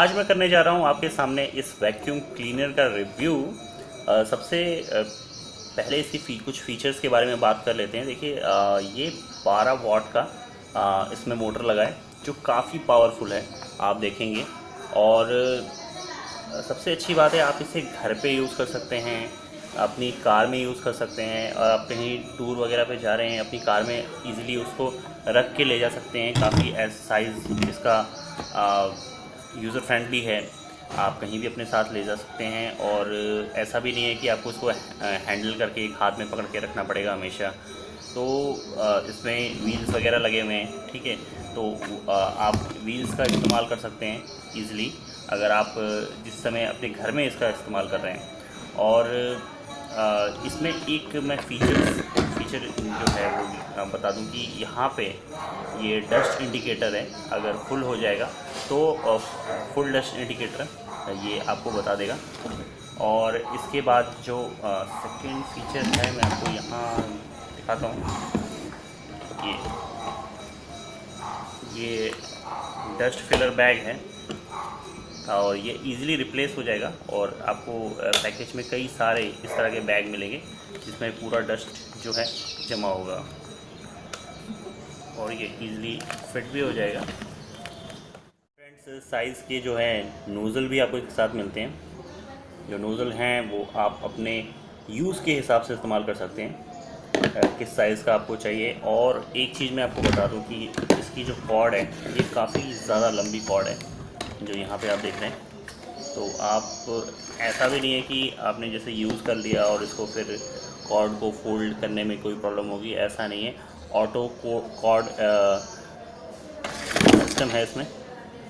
आज मैं करने जा रहा हूँ आपके सामने इस वैक्यूम क्लीनर का रिव्यू। सबसे पहले इसकी कुछ फीचर्स के बारे में बात कर लेते हैं। देखिए ये 12 वॉट का इसमें मोटर लगा है जो काफ़ी पावरफुल है, आप देखेंगे। और सबसे अच्छी बात है, आप इसे घर पे यूज़ कर सकते हैं, अपनी कार में यूज़ कर सकते हैं, और आप कहीं टूर वगैरह पे जा रहे हैं अपनी कार में इजीली उसको रख के ले जा सकते हैं। काफ़ी साइज़ इसका यूज़र फ्रेंडली है, आप कहीं भी अपने साथ ले जा सकते हैं। और ऐसा भी नहीं है कि आपको उसको हैंडल करके एक हाथ में पकड़ के रखना पड़ेगा हमेशा। तो इसमें व्हील्स वगैरह लगे हुए हैं, ठीक है। तो आप व्हील्स का इस्तेमाल कर सकते हैं ईज़िली, अगर आप जिस समय अपने घर में इसका इस्तेमाल कर रहे हैं। और इसमें एक मैं फीचर जो है वो बता दूं कि यहाँ पे ये डस्ट इंडिकेटर है, अगर फुल हो जाएगा तो फुल डस्ट इंडिकेटर ये आपको बता देगा। और इसके बाद जो सेकंड फीचर है मैं आपको यहाँ दिखाता हूँ। ये डस्ट फिलर बैग है और ये इजीली रिप्लेस हो जाएगा। और आपको पैकेज में कई सारे इस तरह के बैग मिलेंगे जिसमें पूरा डस्ट जो है जमा होगा और ये इजीली फिट भी हो जाएगा। फ्रेंड्स, साइज़ के जो है नोज़ल भी आपको एक साथ मिलते हैं। जो नोज़ल हैं वो आप अपने यूज़ के हिसाब से इस्तेमाल कर सकते हैं, किस साइज़ का आपको चाहिए। और एक चीज़ मैं आपको बता दूं कि इसकी जो कॉर्ड है ये काफ़ी ज़्यादा लंबी कॉर्ड है जो यहाँ पे आप देख रहे हैं। तो आप ऐसा भी नहीं है कि आपने जैसे यूज़ कर लिया और इसको फिर कॉर्ड को फोल्ड करने में कोई प्रॉब्लम होगी, ऐसा नहीं है। ऑटो कॉर्ड सिस्टम है इसमें,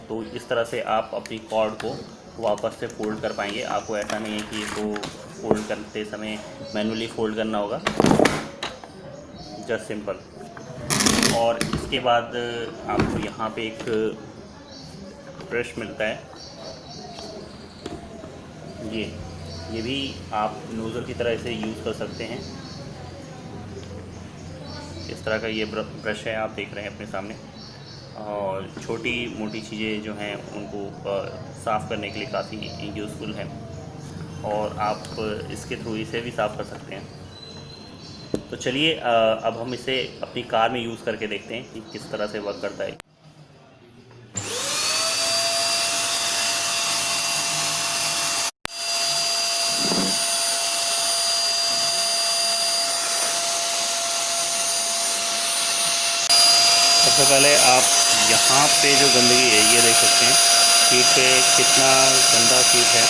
तो इस तरह से आप अपनी कॉर्ड को वापस से फोल्ड कर पाएंगे। आपको ऐसा नहीं है कि इसको फोल्ड करते समय मैनुअली फोल्ड करना होगा, जस्ट सिंपल। और इसके बाद आपको यहाँ पे एक ब्रश मिलता है, ये भी आप नोज़ल की तरह इसे यूज़ कर सकते हैं। इस तरह का ये ब्रश है, आप देख रहे हैं अपने सामने। और छोटी मोटी चीज़ें जो हैं उनको साफ़ करने के लिए काफ़ी यूज़फुल है और आप इसके थ्रू इसे भी साफ़ कर सकते हैं। तो चलिए अब हम इसे अपनी कार में यूज़ करके देखते हैं कि किस तरह से वर्क करता है। सबसे पहले आप यहाँ पे जो गंदगी है ये देख सकते हैं, सीट पे कितना गंदा सीट है।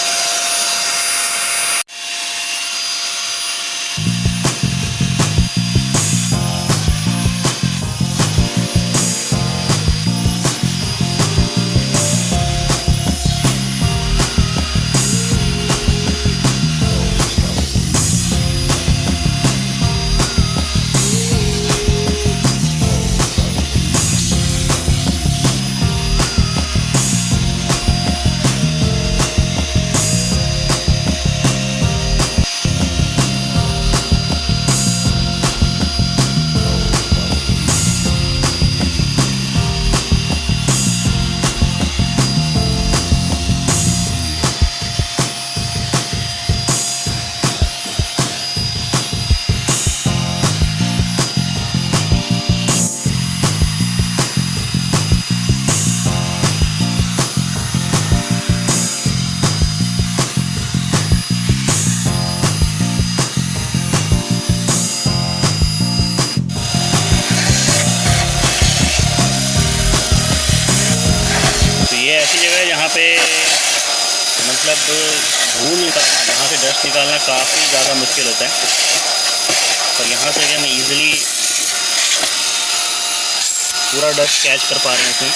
ये ऐसी जगह है जहाँ पे मतलब धूल निकालना, यहाँ से डस्ट निकालना काफ़ी ज़्यादा मुश्किल होता है, पर यहाँ से हम इजीली पूरा डस्ट कैच कर पा रहे हैं इसमें।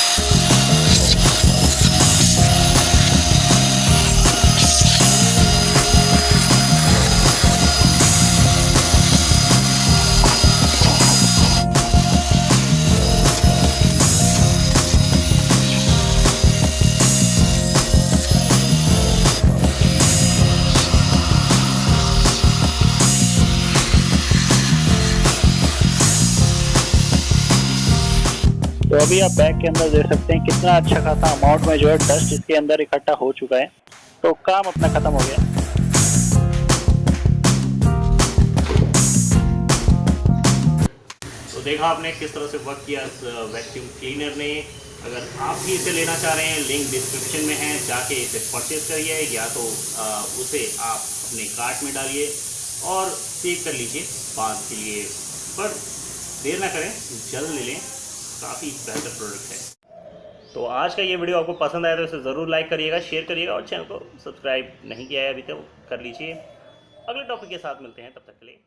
तो तो अभी आप बैग के अंदर देख सकते हैं कितना अच्छा खासा अमाउंट में जो है डस्ट इसके अंदर इकट्ठा हो चुका है। तो काम अपना खत्म हो गया। तो देखा आपने किस तरह से वर्क किया इस वैक्यूम क्लीनर ने। अगर आप भी इसे लेना चाह रहे हैं, लिंक डिस्क्रिप्शन में है, जाके इसे परचेज करिए, या तो उसे आप अपने कार्ट में डालिए और सेव कर लीजिए बाद के लिए। पर देर ना करें, जल्द ले लें, काफ़ी बेहतर प्रोडक्ट है। तो आज का ये वीडियो आपको पसंद आया तो इसे ज़रूर लाइक करिएगा, शेयर करिएगा, और चैनल को सब्सक्राइब नहीं किया है अभी तो कर लीजिए। अगले टॉपिक के साथ मिलते हैं, तब तक के लिए।